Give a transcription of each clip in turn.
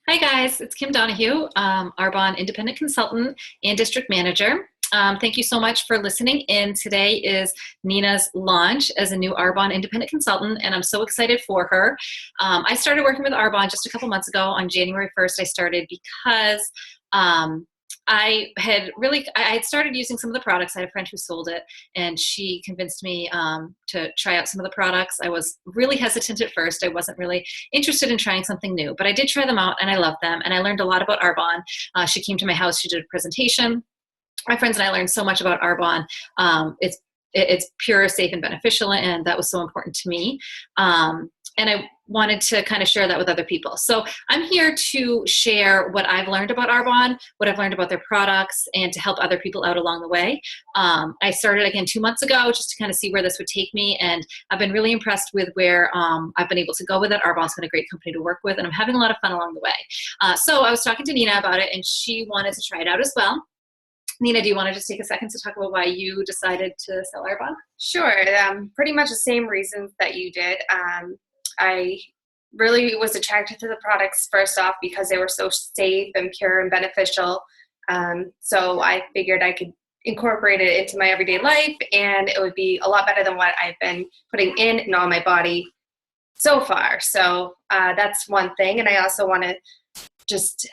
Hi guys, it's Kim Donahue, Arbonne Independent Consultant and District Manager. Thank you so much for listening in. Today is Nina's launch as a new Arbonne Independent Consultant, and I'm so excited for her. I started working with Arbonne just a couple months ago. On January 1st, I started because I had started using some of the products. I had a friend who sold it, and she convinced me to try out some of the products. I was really hesitant at first. I wasn't really interested in trying something new, but I did try them out, and I loved them, and I learned a lot about Arbonne. She came to my house. She did a presentation. My friends and I learned so much about Arbonne. It's pure, safe, and beneficial, and that was so important to me. And I wanted to kind of share that with other people. So I'm here to share what I've learned about Arbonne, what I've learned about their products, and to help other people out along the way. I started again 2 months ago just to kind of see where this would take me, and I've been really impressed with where I've been able to go with it. Arbonne's been a great company to work with, and I'm having a lot of fun along the way. So I was talking to Nina about it, and she wanted to try it out as well. Nina, do you want to just take a second to talk about why you decided to sell Arbonne? Sure. Pretty much the same reasons that you did. I really was attracted to the products first off because they were so safe and pure and beneficial. So I figured I could incorporate it into my everyday life, and it would be a lot better than what I've been putting in and on my body so far. So that's one thing. And I also want to just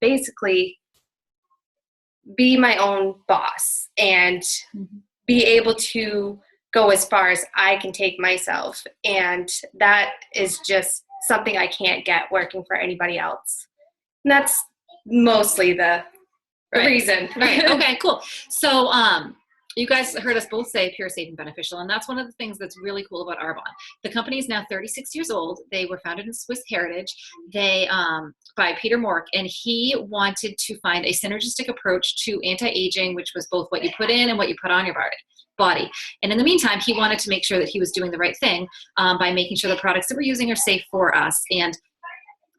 basically be my own boss and be able to go as far as I can take myself. And that is just something I can't get working for anybody else. And that's mostly the reason. Right. Okay, cool. So you guys heard us both say pure, safe, and beneficial, and that's one of the things that's really cool about Arbonne. The company is now 36 years old. They were founded in Swiss heritage. They by Peter Mork, and he wanted to find a synergistic approach to anti-aging, which was both what you put in and what you put on your body. And in the meantime, he wanted to make sure that he was doing the right thing by making sure the products that we're using are safe for us and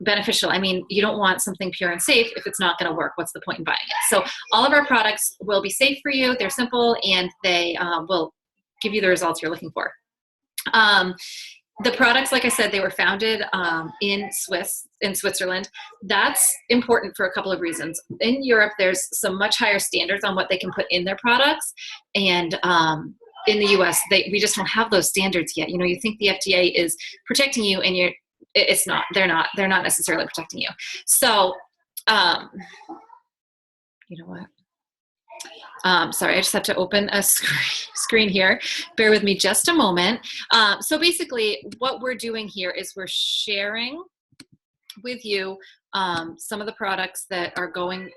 beneficial. I mean, you don't want something pure and safe if it's not going to work. What's the point in buying it? So all of our products will be safe for you. They're simple, and they will give you the results you're looking for. The products, like I said, they were founded in Switzerland. That's important for a couple of reasons. In Europe, there's some much higher standards on what they can put in their products, and in the U.S., we just don't have those standards yet. You know, you think the FDA is protecting you, and it's not. They're not necessarily protecting you. So, you know what? Sorry, I just have to open a screen here. Bear with me just a moment. So basically what we're doing here is we're sharing with you some of the products that are going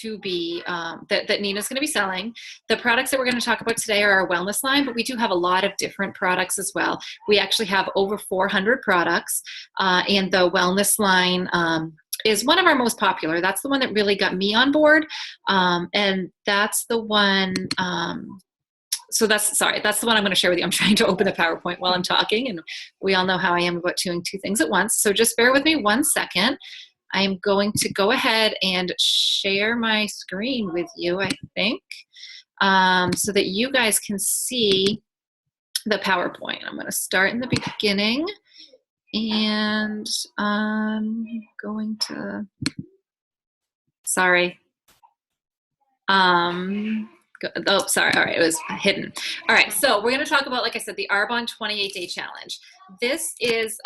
to be, that Nina's going to be selling. The products that we're going to talk about today are our wellness line, but we do have a lot of different products as well. We actually have over 400 products, and the wellness line is one of our most popular. That's the one that really got me on board. And that's the one, that's the one I'm going to share with you. I'm trying to open the PowerPoint while I'm talking, and we all know how I am about doing two things at once. So just bear with me 1 second. I'm going to go ahead and share my screen with you, I think, so that you guys can see the PowerPoint. I'm going to start in the beginning. And I'm going to, sorry. Sorry. All right. It was hidden. All right. So we're going to talk about, like I said, the Arbonne 28-day challenge. This is,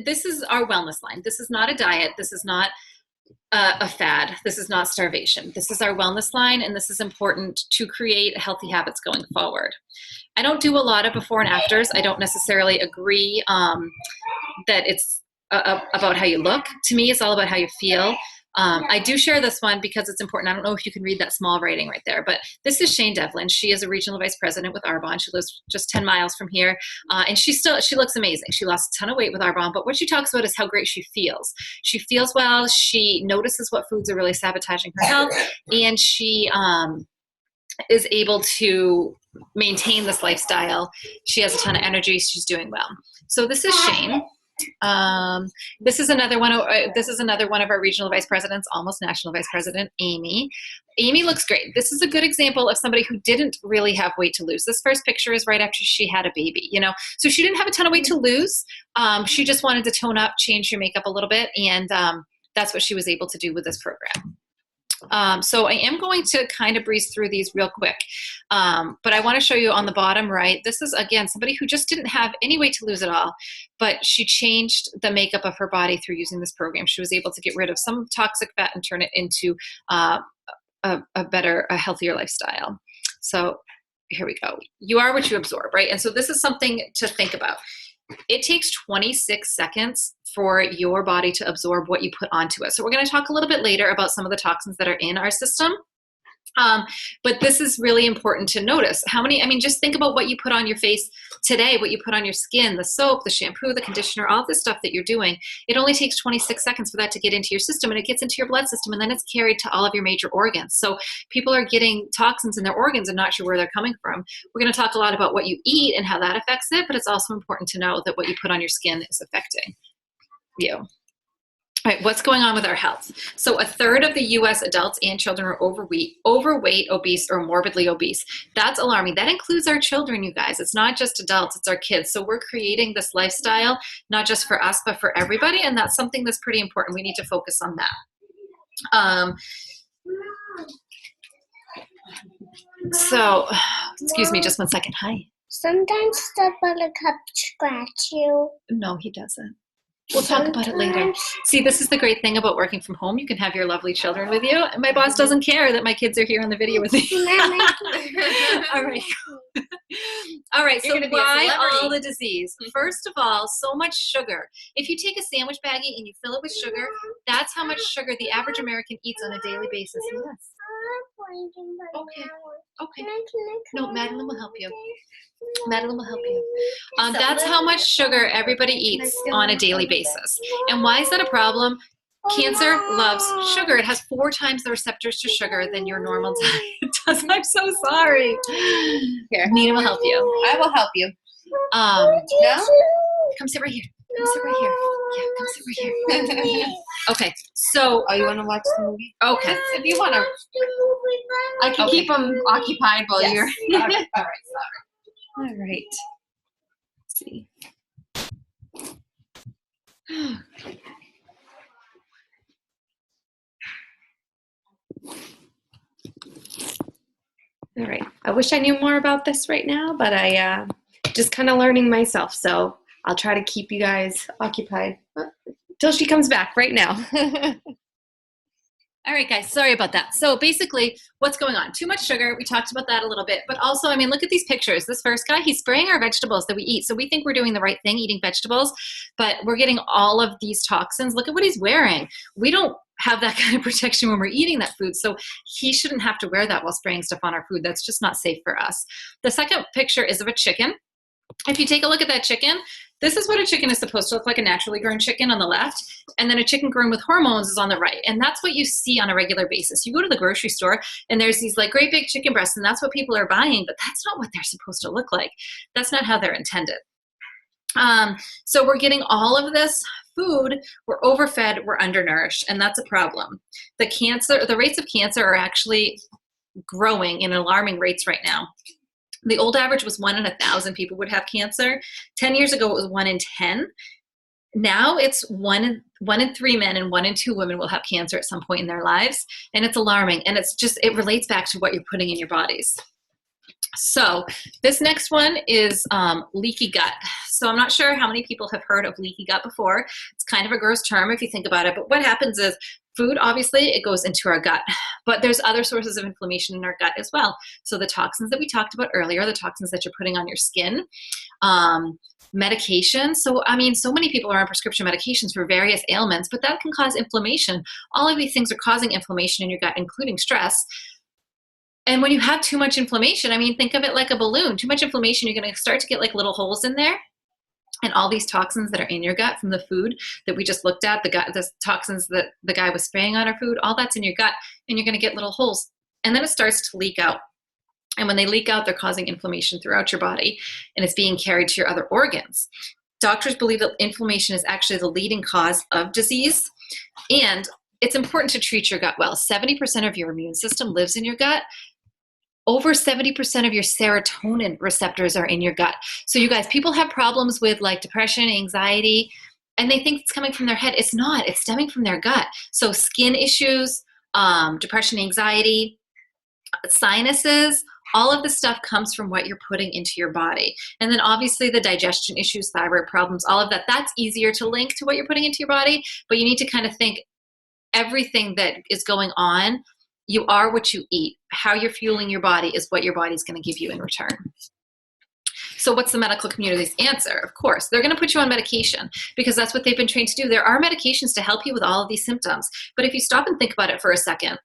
this is our wellness line. This is not a diet. This is not a fad. This is not starvation. This is our wellness line, and this is important to create healthy habits going forward. I don't do a lot of before and afters. I don't necessarily agree that it's about how you look. To me, it's all about how you feel. I do share this one because it's important. I don't know if you can read that small writing right there, but this is Shane Devlin. She is a regional vice president with Arbonne. She lives just 10 miles from here, and she looks amazing. She lost a ton of weight with Arbonne, but what she talks about is how great she feels. She feels well. She notices what foods are really sabotaging her health, and she is able to maintain this lifestyle. She has a ton of energy. She's doing well. So this is Shane. This is another one. This is another one of our regional vice presidents, almost national vice president, Amy. Amy looks great. This is a good example of somebody who didn't really have weight to lose. This first picture is right after she had a baby, you know, so she didn't have a ton of weight to lose. She just wanted to tone up, change her makeup a little bit, and that's what she was able to do with this program. So I am going to kind of breeze through these real quick, but I want to show you on the bottom right, this is again somebody who just didn't have any weight to lose at all, but she changed the makeup of her body through using this program. She was able to get rid of some toxic fat and turn it into a healthier lifestyle. So here we go. You are what you absorb, right? And so this is something to think about. It takes 26 seconds for your body to absorb what you put onto it. So we're going to talk a little bit later about some of the toxins that are in our system. But this is really important to notice. Just think about what you put on your face today, what you put on your skin, the soap, the shampoo, the conditioner, all this stuff that you're doing. It only takes 26 seconds for that to get into your system, and it gets into your blood system, and then it's carried to all of your major organs. So people are getting toxins in their organs and not sure where they're coming from. We're going to talk a lot about what you eat and how that affects it, but it's also important to know that what you put on your skin is affecting you. All right, what's going on with our health? So a third of the US adults and children are overweight, obese, or morbidly obese. That's alarming. That includes our children, you guys. It's not just adults, it's our kids. So we're creating this lifestyle, not just for us, but for everybody. And that's something that's pretty important. We need to focus on that. So, excuse me just one second. Hi. Sometimes the buttercup scratch you. No, he doesn't. We'll talk about it later. See, this is the great thing about working from home. You can have your lovely children with you. And my boss doesn't care that my kids are here on the video with me. All right. All right, so why all the disease? First of all, so much sugar. If you take a sandwich baggie and you fill it with sugar, that's how much sugar the average American eats on a daily basis. Yes. Okay. No, Madeline will help you. Madeline will help you. That's how much sugar everybody eats on a daily basis. And why is that a problem? Cancer loves sugar. It has 4 times the receptors to sugar than your normal diet does. I'm so sorry. Here, Nina will help you. I will help you. No? Come sit right here. Come sit right here. Yeah, come sit right here. Okay, so. Oh, you want to watch the movie? Okay. If you want to. I can keep them occupied while you're. All right, sorry. All right. Let's see. All right. I wish I knew more about this right now, but I just kind of learning myself. So I'll try to keep you guys occupied till she comes back right now. All right, guys, sorry about that. So basically, what's going on? Too much sugar. We talked about that a little bit. But also, look at these pictures. This first guy, he's spraying our vegetables that we eat. So we think we're doing the right thing, eating vegetables, but we're getting all of these toxins. Look at what he's wearing. We don't have that kind of protection when we're eating that food. So he shouldn't have to wear that while spraying stuff on our food. That's just not safe for us. The second picture is of a chicken. If you take a look at that chicken, this is what a chicken is supposed to look like, a naturally grown chicken on the left, and then a chicken grown with hormones is on the right. And that's what you see on a regular basis. You go to the grocery store and there's these like great big chicken breasts, and that's what people are buying, but that's not what they're supposed to look like. That's not how they're intended. So we're getting all of this food, we're overfed, we're undernourished, and that's a problem. The rates of cancer are actually growing in alarming rates right now. The old average was 1 in 1,000 people would have cancer. 10 years ago, it was 1 in 10. Now it's 1 in 3 men and 1 in 2 women will have cancer at some point in their lives. And it's alarming. And it relates back to what you're putting in your bodies. So this next one is leaky gut. So I'm not sure how many people have heard of leaky gut before. It's kind of a gross term if you think about it. But what happens is food, obviously, it goes into our gut. But there's other sources of inflammation in our gut as well. So the toxins that we talked about earlier, the toxins that you're putting on your skin, medication. So, so many people are on prescription medications for various ailments, but that can cause inflammation. All of these things are causing inflammation in your gut, including stress. And when you have too much inflammation, think of it like a balloon. Too much inflammation, you're going to start to get like little holes in there. And all these toxins that are in your gut from the food that we just looked at, the toxins that the guy was spraying on our food, all that's in your gut, and you're going to get little holes. And then it starts to leak out. And when they leak out, they're causing inflammation throughout your body, and it's being carried to your other organs. doctors believe that inflammation is actually the leading cause of disease. And it's important to treat your gut well. 70% of your immune system lives in your gut. Over 70% of your serotonin receptors are in your gut. So you guys, people have problems with like depression, anxiety, and they think it's coming from their head. It's not. It's stemming from their gut. So skin issues, depression, anxiety, sinuses, all of this stuff comes from what you're putting into your body. And then obviously the digestion issues, thyroid problems, all of that, that's easier to link to what you're putting into your body. But you need to kind of think everything that is going on, you are what you eat. How you're fueling your body is what your body's going to give you in return. So what's the medical community's answer? Of course, they're going to put you on medication because that's what they've been trained to do. There are medications to help you with all of these symptoms. But if you stop and think about it for a second,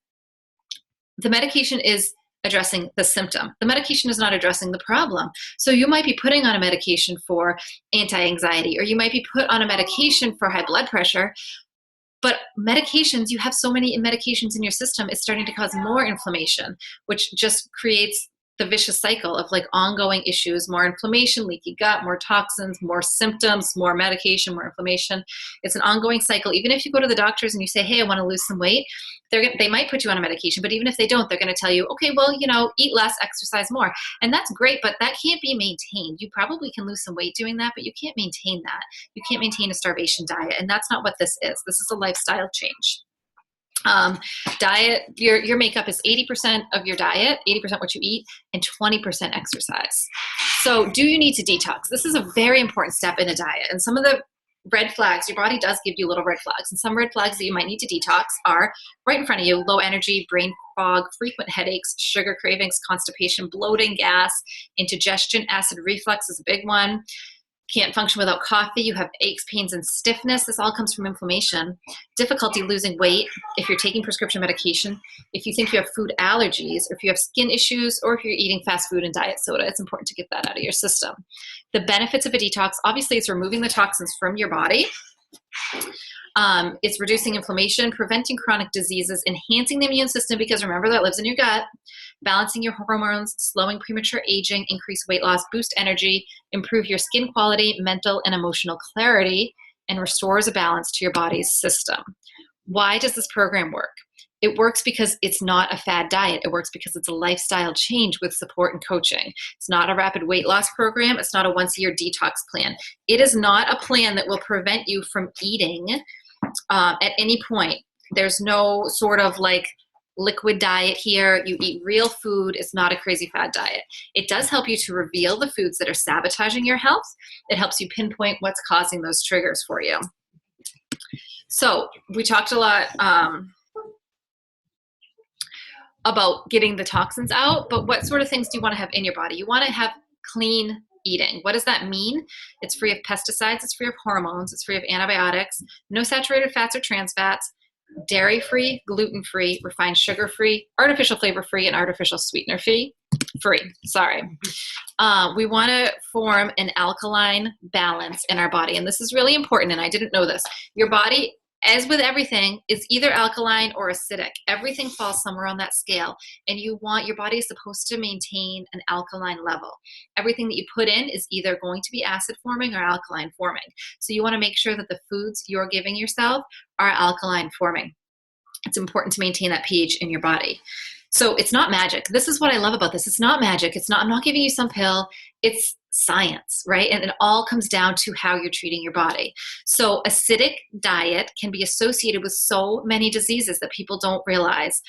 the medication is addressing the symptom. The medication is not addressing the problem. So you might be putting on a medication for anti-anxiety, or you might be put on a medication for high blood pressure. But medications, you have so many medications in your system, it's starting to cause more inflammation, which just creates the vicious cycle of like ongoing issues, more inflammation, leaky gut, more toxins, more symptoms, more medication, more inflammation. It's an ongoing cycle. Even if you go to the doctors and you say, hey, I want to lose some weight, they might put you on a medication, but even if they don't, they're going to tell you, okay, well, eat less, exercise more. And that's great, but that can't be maintained. You probably can lose some weight doing that, but you can't maintain that. You can't maintain a starvation diet. And that's not what this is. This is a lifestyle change. Diet, your makeup is 80% of your diet, 80% what you eat, and 20% exercise. So do you need to detox? This is a very important step in a diet. And some of the red flags, your body does give you little red flags. And some red flags that you might need to detox are right in front of you: low energy, brain fog, frequent headaches, sugar cravings, constipation, bloating, gas, indigestion, acid reflux is a big one. Can't function without coffee. You have aches, pains, and stiffness. This all comes from inflammation. Difficulty losing weight if you're taking prescription medication. If you think you have food allergies, or if you have skin issues, or if you're eating fast food and diet soda, it's important to get that out of your system. The benefits of a detox, obviously, it's removing the toxins from your body. It's reducing inflammation, preventing chronic diseases, enhancing the immune system, because remember that lives in your gut, balancing your hormones, slowing premature aging, increase weight loss, boost energy, improve your skin quality, mental and emotional clarity, and restores a balance to your body's system. Why does this program work? It works because it's not a fad diet. It works because it's a lifestyle change with support and coaching. It's not a rapid weight loss program. It's not a once-a-year detox plan. It is not a plan that will prevent you from eating at any point. There's no sort of like liquid diet here. You eat real food. It's not a crazy fad diet. It does help you to reveal the foods that are sabotaging your health. It helps you pinpoint what's causing those triggers for you. So we talked a lot about getting the toxins out, but what sort of things do you want to have in your body? You want to have clean eating. What does that mean? It's free of pesticides, it's free of hormones, it's free of antibiotics, no saturated fats or trans fats, dairy-free, gluten-free, refined sugar-free, artificial flavor-free, and artificial sweetener-free. We want to form an alkaline balance in our body, and this is really important, and I didn't know this. Your body, as with everything, is either alkaline or acidic. Everything falls somewhere on that scale, and your body is supposed to maintain an alkaline level. Everything that you put in is either going to be acid forming or alkaline forming. So you want to make sure that the foods you're giving yourself are alkaline forming. It's important to maintain that pH in your body. So it's not magic. This is what I love about this. It's not magic. I'm not giving you some pill. It's science, right? And it all comes down to how you're treating your body. So acidic diet can be associated with so many diseases that people don't realize.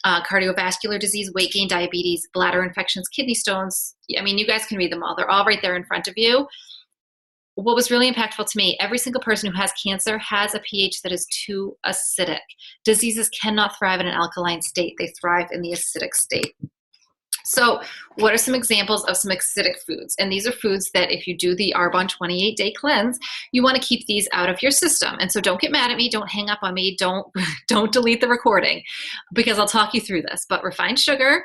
Cardiovascular disease, weight gain, diabetes, bladder infections, kidney stones. I mean, you guys can read them all. They're all right there in front of you. What was really impactful to me, every single person who has cancer has a pH that is too acidic. Diseases cannot thrive in an alkaline state. They thrive in the acidic state. So what are some examples of some acidic foods? And these are foods that if you do the Arbonne 28-day cleanse, you want to keep these out of your system. And so don't get mad at me. Don't hang up on me. Don't delete the recording, because I'll talk you through this. But refined sugar,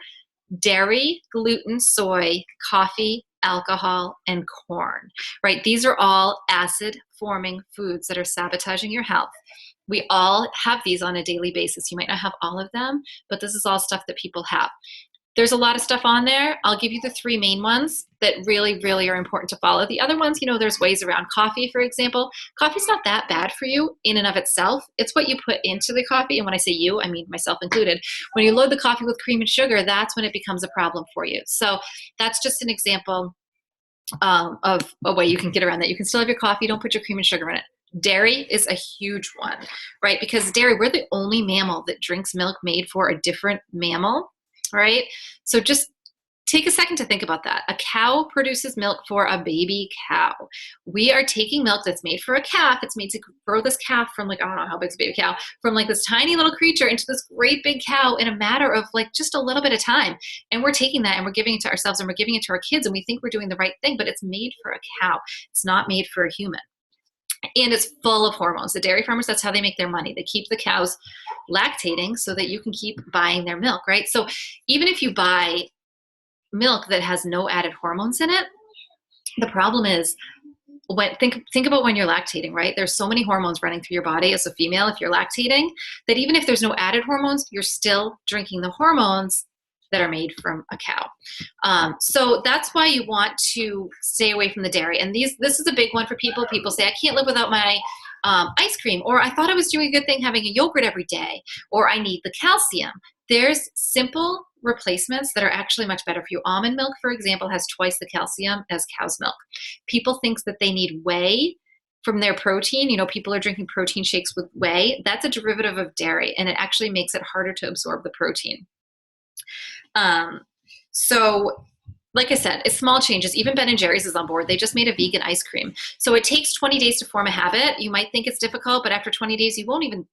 dairy, gluten, soy, coffee, alcohol, and corn, right? These are all acid-forming foods that are sabotaging your health. We all have these on a daily basis. You might not have all of them, but this is all stuff that people have. There's a lot of stuff on there. I'll give you the 3 main ones that really, really are important to follow. The other ones, there's ways around. Coffee, for example. Coffee's not that bad for you in and of itself. It's what you put into the coffee. And when I say you, I mean myself included. When you load the coffee with cream and sugar, that's when it becomes a problem for you. So that's just an example of a way you can get around that. You can still have your coffee. Don't put your cream and sugar in it. Dairy is a huge one, right? Because dairy, we're the only mammal that drinks milk made for a different mammal, right? So just take a second to think about that. A cow produces milk for a baby cow. We are taking milk that's made for a calf. It's made to grow this calf from I don't know how big's a baby cow, from this tiny little creature into this great big cow in a matter of just a little bit of time. And we're taking that and we're giving it to ourselves and we're giving it to our kids and we think we're doing the right thing, but it's made for a cow. It's not made for a human. And it's full of hormones. The dairy farmers, that's how they make their money. They keep the cows lactating so that you can keep buying their milk, right? So even if you buy milk that has no added hormones in it, the problem is think about when you're lactating, right? There's so many hormones running through your body as a female if you're lactating that even if there's no added hormones, you're still drinking the hormones that are made from a cow. So that's why you want to stay away from the dairy. And this is a big one for people. People say, I can't live without my ice cream, or I thought I was doing a good thing having a yogurt every day, or I need the calcium. There's simple replacements that are actually much better for you. Almond milk, for example, has twice the calcium as cow's milk. People think that they need whey from their protein. People are drinking protein shakes with whey. That's a derivative of dairy, and it actually makes it harder to absorb the protein. So like I said, it's small changes. Even Ben & Jerry's is on board. They just made a vegan ice cream. So it takes 20 days to form a habit. You might think it's difficult, but after 20 days, you won't even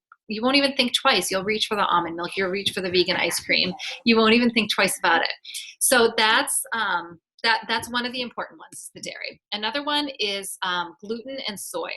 think twice. You'll reach for the almond milk. You'll reach for the vegan ice cream. You won't even think twice about it. So that's one of the important ones, the dairy. Another one is gluten and soy.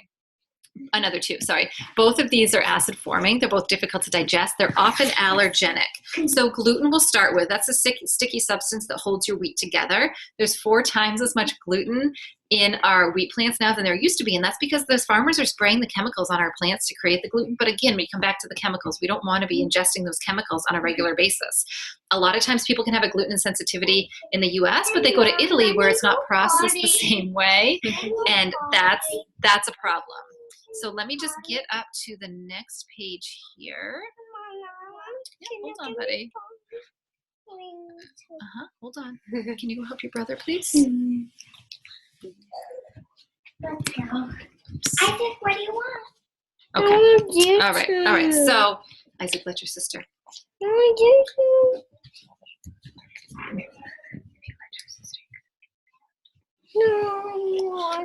Another 2, sorry. Both of these are acid forming. They're both difficult to digest. They're often allergenic. So gluten we'll start with. That's a sticky substance that holds your wheat together. There's 4 times as much gluten in our wheat plants now than there used to be. And that's because those farmers are spraying the chemicals on our plants to create the gluten. But again, we come back to the chemicals. We don't want to be ingesting those chemicals on a regular basis. A lot of times people can have a gluten sensitivity in the US, but they go to Italy where it's not processed the same way. And that's a problem. So let me just get up to the next page here. Yeah, hold on, buddy. Hold on. Can you go help your brother, please? Let's go. Isaac, what do you want? Okay. All right. So, Isaac, let your sister.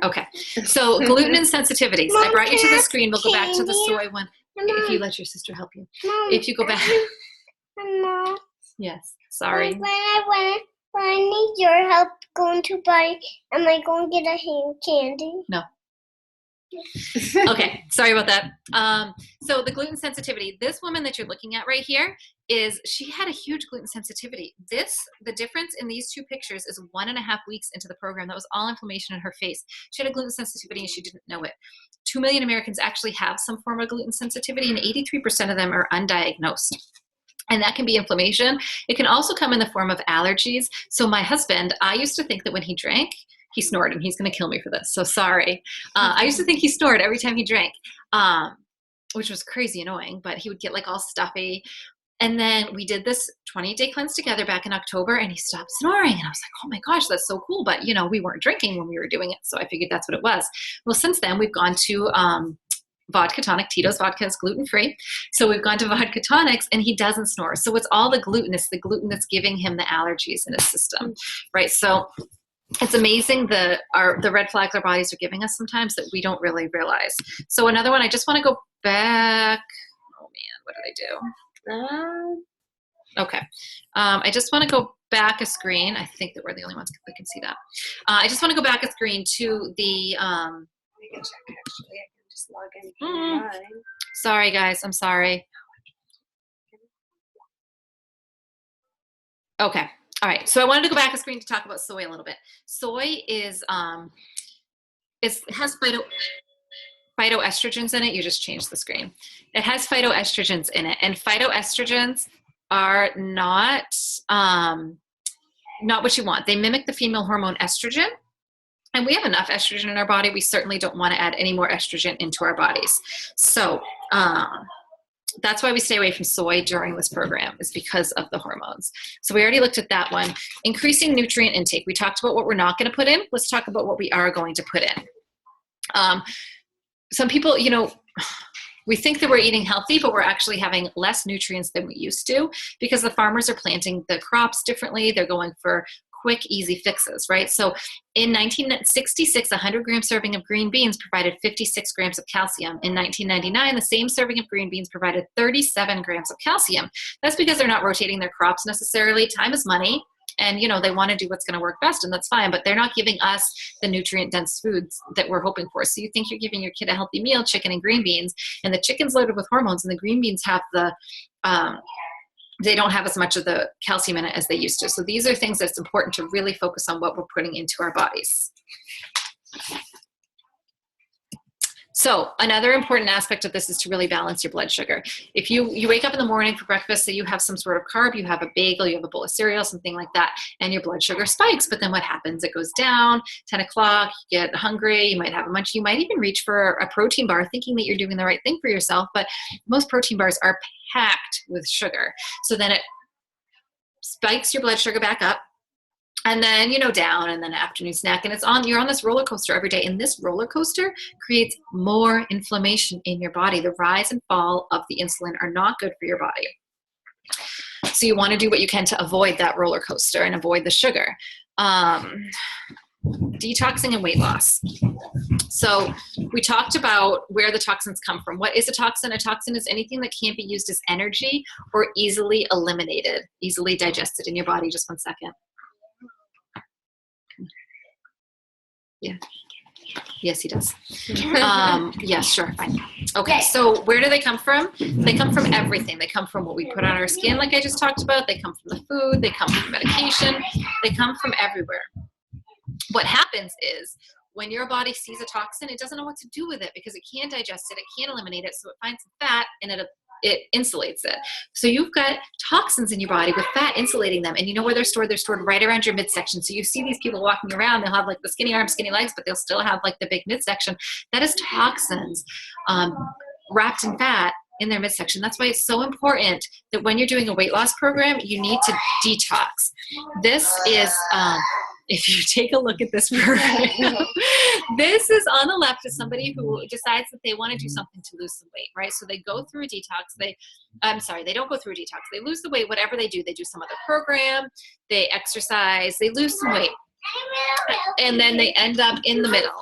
Okay, so gluten and sensitivities. I brought you to the screen. We'll go back to the soy one. If you let your sister help you. If you go back. Mama, Yes, sorry. when I need your help going to buy, am I going to get a hand candy? No. Okay, sorry about that. So the gluten sensitivity, this woman that you're looking at right here she had a huge gluten sensitivity. The difference in these 2 pictures is 1.5 weeks into the program. That was all inflammation in her face. She had a gluten sensitivity and she didn't know it. 2 million Americans actually have some form of gluten sensitivity and 83% of them are undiagnosed. And that can be inflammation. It can also come in the form of allergies. So my husband, I used to think that when he drank, he snored, and he's going to kill me for this. So sorry. I used to think he snored every time he drank, which was crazy annoying, but he would get all stuffy. And then we did this 20-day cleanse together back in October, and he stopped snoring. And I was like, oh my gosh, that's so cool. But, we weren't drinking when we were doing it. So I figured that's what it was. Well, since then, we've gone to vodka tonic. Tito's vodka is gluten-free. So we've gone to vodka tonics, and he doesn't snore. So it's all the gluten. It's the gluten that's giving him the allergies in his system, right? So it's amazing the red flags our bodies are giving us sometimes that we don't really realize. So another one, I just want to go back. Oh man, what did I do? Okay. I just want to go back a screen. I think that we're the only ones that can see that. I just want to go back a screen to the, I can check actually. I can just log in from mine. Sorry guys, I'm sorry. Okay. All right, so I wanted to go back a screen to talk about soy a little bit. Soy is it has phytoestrogens in it. You just changed the screen. It has phytoestrogens in it, and phytoestrogens are not not what you want. They mimic the female hormone estrogen. And we have enough estrogen in our body. We certainly don't want to add any more estrogen into our bodies. So that's why we stay away from soy during this program, is because of the hormones. So we already looked at that one. Increasing nutrient intake. We talked about what we're not going to put in. Let's talk about what we are going to put in. Some people, you know, we think that we're eating healthy, but we're actually having less nutrients than we used to because the farmers are planting the crops differently. They're going for quick, easy fixes, right? So in 1966, a 100-gram serving of green beans provided 56 grams of calcium. In 1999, the same serving of green beans provided 37 grams of calcium. That's because they're not rotating their crops necessarily. Time is money. And, you know, they want to do what's going to work best, and that's fine, but they're not giving us the nutrient-dense foods that we're hoping for. So you think you're giving your kid a healthy meal, chicken and green beans, and the chicken's loaded with hormones, and the green beans have the they don't have as much of the calcium in it as they used to. So these are things that's important to really focus on what we're putting into our bodies. So another important aspect of this is to really balance your blood sugar. If you wake up in the morning for breakfast, say you have some sort of carb, you have a bagel, you have a bowl of cereal, something like that, and your blood sugar spikes, but then what happens? It goes down, 10 o'clock, you get hungry, you might have a munch, you might even reach for a protein bar thinking that you're doing the right thing for yourself, but most protein bars are packed with sugar. So then it spikes your blood sugar back up, and then, you know, down, and then afternoon snack, and you're on this roller coaster every day, and this roller coaster creates more inflammation in your body. The rise and fall of the insulin are not good for your body. So you want to do what you can to avoid that roller coaster and avoid the sugar. Detoxing and weight loss. So we talked about where the toxins come from. What is a toxin? A toxin is anything that can't be used as energy or easily eliminated, easily digested in your body. Just one second. Yeah. Yes, he does. Yeah, sure, fine. Okay, so where do they come from? They come from everything. They come from what we put on our skin, like I just talked about. They come from the food. They come from medication. They come from everywhere. What happens is when your body sees a toxin, it doesn't know what to do with it because it can't digest it. It can't eliminate it. So it finds some fat and it insulates it. So you've got toxins in your body with fat insulating them. And you know where they're stored? They're stored right around your midsection. So you see these people walking around, they'll have like the skinny arms, skinny legs, but they'll still have like the big midsection. That is toxins wrapped in fat in their midsection. That's why it's so important that when you're doing a weight loss program, you need to detox. This is, if you take a look at this program, this is on the left is somebody who decides that they want to do something to lose some weight, right? So they go through a detox. They don't go through a detox. They lose the weight, whatever they do. They do some other program, they exercise, they lose some weight. And then they end up in the middle.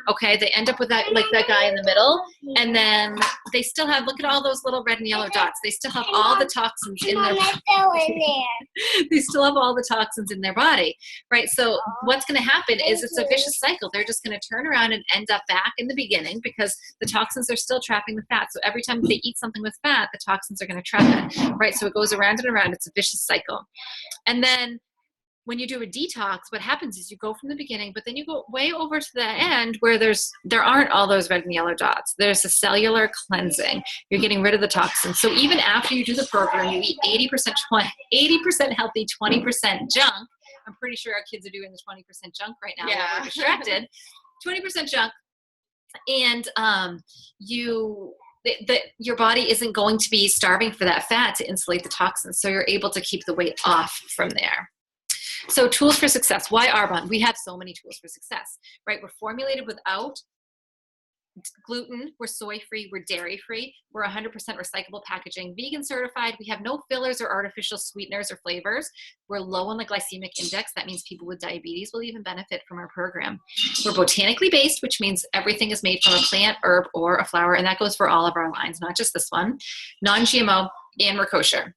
Okay, they end up with that, like that guy in the middle, and then they still have, look at all those little red and yellow dots. They still have all the toxins in their body. They still have all the toxins in their body, right? So what's going to happen is it's a vicious cycle. They're just going to turn around and end up back in the beginning because the toxins are still trapping the fat. So every time they eat something with fat, the toxins are going to trap it, right? So it goes around and around. It's a vicious cycle. And then when you do a detox, what happens is you go from the beginning, but then you go way over to the end where there aren't all those red and yellow dots. There's a cellular cleansing. You're getting rid of the toxins. So even after you do the program, you eat 80% healthy, 20% junk. I'm pretty sure our kids are doing the 20% junk right now. Yeah. We're distracted. 20% junk. And your body isn't going to be starving for that fat to insulate the toxins. So you're able to keep the weight off from there. So tools for success. Why Arbonne? We have so many tools for success, right? We're formulated without gluten. We're soy-free. We're dairy-free. We're 100% recyclable packaging. Vegan certified. We have no fillers or artificial sweeteners or flavors. We're low on the glycemic index. That means people with diabetes will even benefit from our program. We're botanically based, which means everything is made from a plant, herb, or a flower, and that goes for all of our lines, not just this one. Non-GMO, and we're kosher.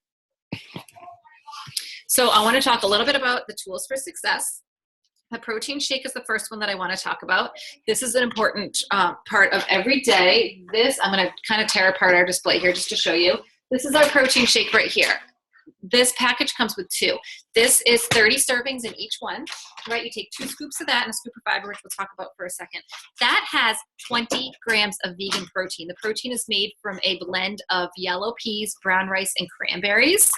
So I want to talk a little bit about the tools for success. The protein shake is the first one that I want to talk about. This is an important part of every day. I'm going to kind of tear apart our display here just to show you. This is our protein shake right here. This package comes with 2. This is 30 servings in each one, right? You take 2 scoops of that and a scoop of fiber, which we'll talk about for a second. That has 20 grams of vegan protein. The protein is made from a blend of yellow peas, brown rice, and cranberries.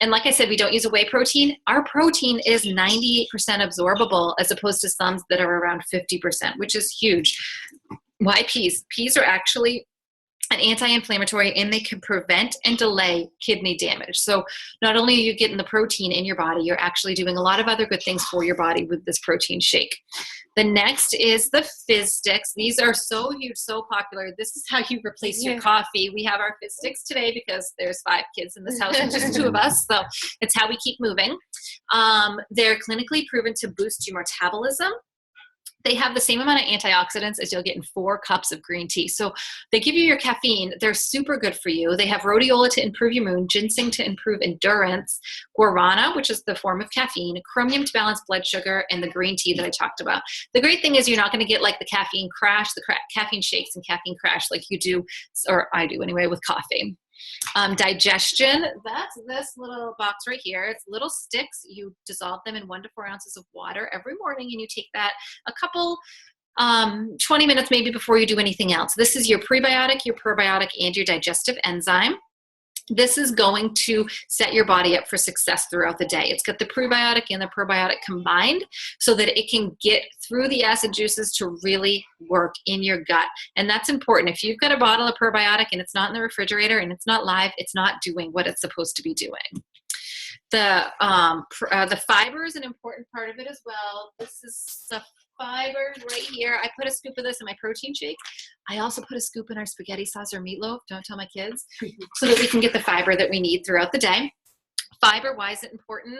And like I said, we don't use a whey protein. Our protein is 98% absorbable as opposed to some that are around 50%, which is huge. Why peas? Peas are actually an anti-inflammatory, and they can prevent and delay kidney damage. So not only are you getting the protein in your body, you're actually doing a lot of other good things for your body with this protein shake. The next is the Fizz Sticks. These are so huge, so popular. This is how you replace your coffee. We have our Fizz Sticks today because there's 5 kids in this house and just 2 of us. So it's how we keep moving. They're clinically proven to boost your metabolism. They have the same amount of antioxidants as you'll get in 4 cups of green tea. So they give you your caffeine. They're super good for you. They have rhodiola to improve your mood, ginseng to improve endurance, guarana, which is the form of caffeine, chromium to balance blood sugar, and the green tea that I talked about. The great thing is you're not going to get like the caffeine crash, the caffeine shakes and caffeine crash like you do, or I do anyway, with coffee. Digestion, that's this little box right here. It's little sticks. You dissolve them in 1 to 4 ounces of water every morning, and you take that a couple 20 minutes maybe before you do anything else. This is your prebiotic, your probiotic, and your digestive enzyme. This is going to set your body up for success throughout the day. It's got the prebiotic and the probiotic combined so that it can get through the acid juices to really work in your gut. And that's important. If you've got a bottle of probiotic and it's not in the refrigerator and it's not live, it's not doing what it's supposed to be doing. The fiber is an important part of it as well. This is the fiber right here. I put a scoop of this in my protein shake. I also put a scoop in our spaghetti sauce or meatloaf. Don't tell my kids. So that we can get the fiber that we need throughout the day. Fiber, why is it important?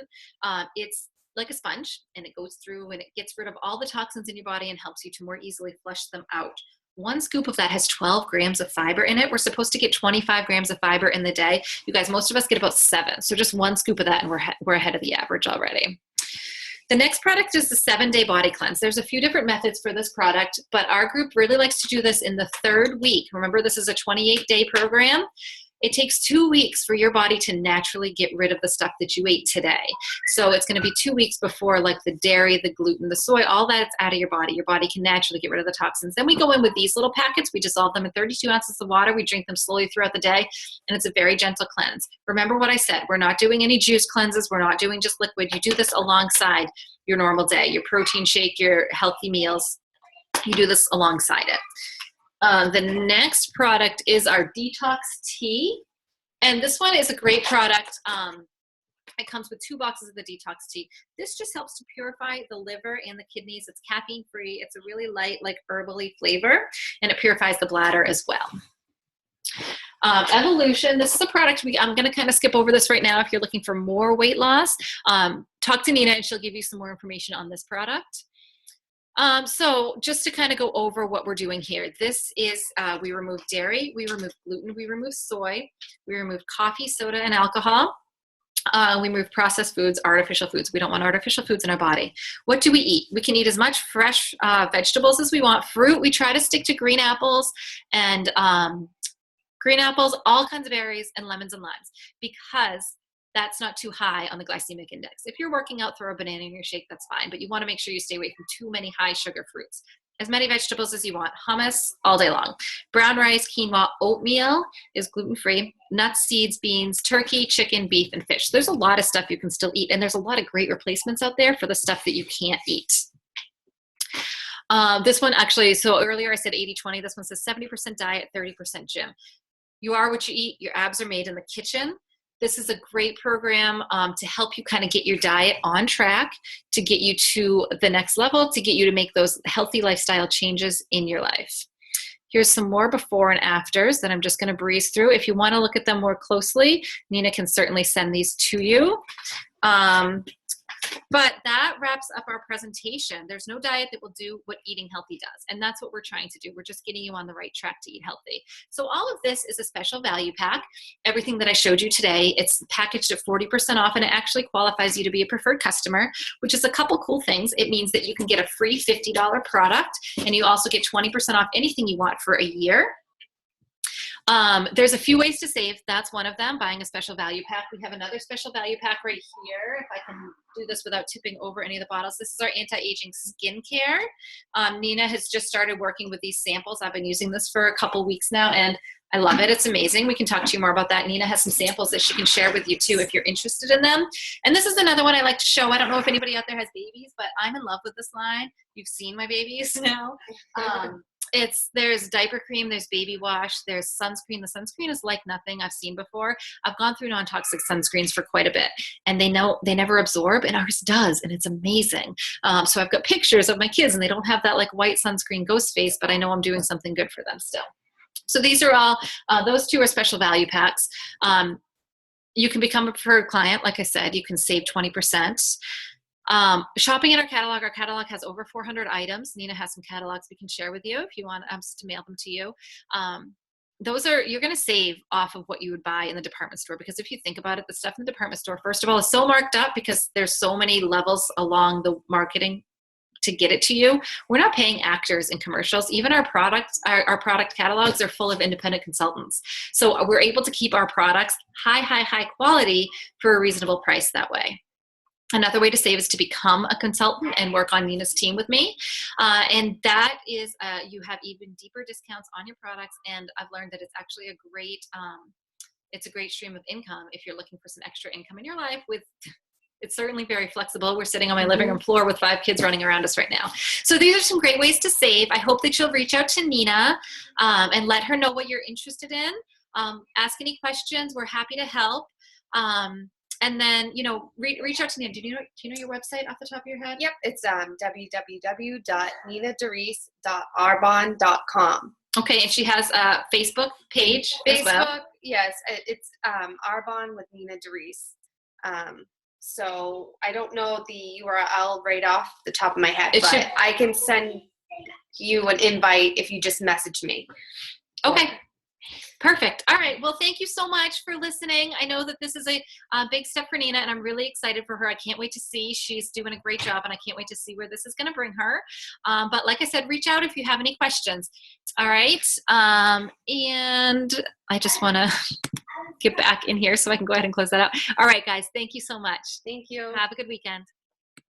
It's like a sponge, and it goes through and it gets rid of all the toxins in your body and helps you to more easily flush them out. 1 scoop of that has 12 grams of fiber in it. We're supposed to get 25 grams of fiber in the day. You guys, most of us get about 7. So just 1 scoop of that and we're ahead of the average already. The next product is the 7-day body cleanse. There's a few different methods for this product, but our group really likes to do this in the 3rd week. Remember, this is a 28-day program. It takes 2 weeks for your body to naturally get rid of the stuff that you ate today. So it's going to be 2 weeks before like the dairy, the gluten, the soy, all that's out of your body. Your body can naturally get rid of the toxins. Then we go in with these little packets. We dissolve them in 32 ounces of water. We drink them slowly throughout the day, and it's a very gentle cleanse. Remember what I said. We're not doing any juice cleanses. We're not doing just liquid. You do this alongside your normal day, your protein shake, your healthy meals. You do this alongside it. The next product is our detox tea. And this one is a great product. It comes with 2 boxes of the detox tea. This just helps to purify the liver and the kidneys. It's caffeine free. It's a really light, like herbally flavor, and it purifies the bladder as well. Evolution, this is a product I'm going to kind of skip over this right now if you're looking for more weight loss. Talk to Nina and she'll give you some more information on this product. So just to kind of go over what we're doing here, this is, we remove dairy, we remove gluten, we remove soy, we remove coffee, soda, and alcohol. We remove processed foods, artificial foods. We don't want artificial foods in our body. What do we eat? We can eat as much fresh vegetables as we want. Fruit, we try to stick to green apples and all kinds of berries, and lemons and limes, because that's not too high on the glycemic index. If you're working out, throw a banana in your shake, that's fine, but you want to make sure you stay away from too many high sugar fruits. As many vegetables as you want. Hummus all day long. Brown rice, quinoa, oatmeal is gluten-free. Nuts, seeds, beans, turkey, chicken, beef, and fish. There's a lot of stuff you can still eat, and there's a lot of great replacements out there for the stuff that you can't eat. This one actually, so earlier I said 80-20. This one says 70% diet, 30% gym. You are what you eat. Your abs are made in the kitchen. This is a great program to help you kind of get your diet on track, to get you to the next level, to get you to make those healthy lifestyle changes in your life. Here's some more before and afters that I'm just going to breeze through. If you want to look at them more closely, Nina can certainly send these to you. But that wraps up our presentation. There's no diet that will do what eating healthy does. And that's what we're trying to do. We're just getting you on the right track to eat healthy. So all of this is a special value pack. Everything that I showed you today, it's packaged at 40% off, and it actually qualifies you to be a preferred customer, which is a couple cool things. It means that you can get a free $50 product, and you also get 20% off anything you want for a year. There's a few ways to save. That's one of them, buying a special value pack. We have another special value pack right here. If I can do this without tipping over any of the bottles. This is our anti-aging skincare. Nina has just started working with these samples. I've been using this for a couple weeks now, and I love it. It's amazing. We can talk to you more about that. Nina has some samples that she can share with you too if you're interested in them. And this is another one I like to show. I don't know if anybody out there has babies, but I'm in love with this line. You've seen my babies now. There's diaper cream, there's baby wash, there's sunscreen. The sunscreen is like nothing I've seen before. I've gone through non-toxic sunscreens for quite a bit, and they never absorb, and ours does, and it's amazing. So I've got pictures of my kids, and they don't have that like white sunscreen ghost face, but I know I'm doing something good for them still. So these are all, those two are special value packs. You can become a preferred client. Like I said, you can save 20%. Shopping in our catalog has over 400 items. Nina has some catalogs we can share with you if you want us to mail them to you. You're going to save off of what you would buy in the department store, because if you think about it, the stuff in the department store, first of all, is so marked up because there's so many levels along the marketing to get it to you. We're not paying actors in commercials. Even our product catalogs are full of independent consultants. So we're able to keep our products high quality for a reasonable price that way. Another way to save is to become a consultant and work on Nina's team with me. And that is, you have even deeper discounts on your products. And I've learned that it's actually it's a great stream of income if you're looking for some extra income in your life. It's certainly very flexible. We're sitting on my living room floor with 5 kids running around us right now. So these are some great ways to save. I hope that you'll reach out to Nina and let her know what you're interested in. Ask any questions. We're happy to help. And then, reach out to Nina. Do you know your website off the top of your head? Yep, it's www.ninadarice.arbonne.com. Okay, and she has a Facebook page as well. Yes, it's Arbonne with Nina Darice. So I don't know the URL right off the top of my head, I can send you an invite if you just message me. Okay. Perfect. All right. Well, thank you so much for listening. I know that this is a big step for Nina, and I'm really excited for her. I can't wait to see. She's doing a great job, and I can't wait to see where this is going to bring her. But like I said, reach out if you have any questions. All right. And I just want to get back in here so I can go ahead and close that out. All right, guys. Thank you so much. Thank you. Have a good weekend.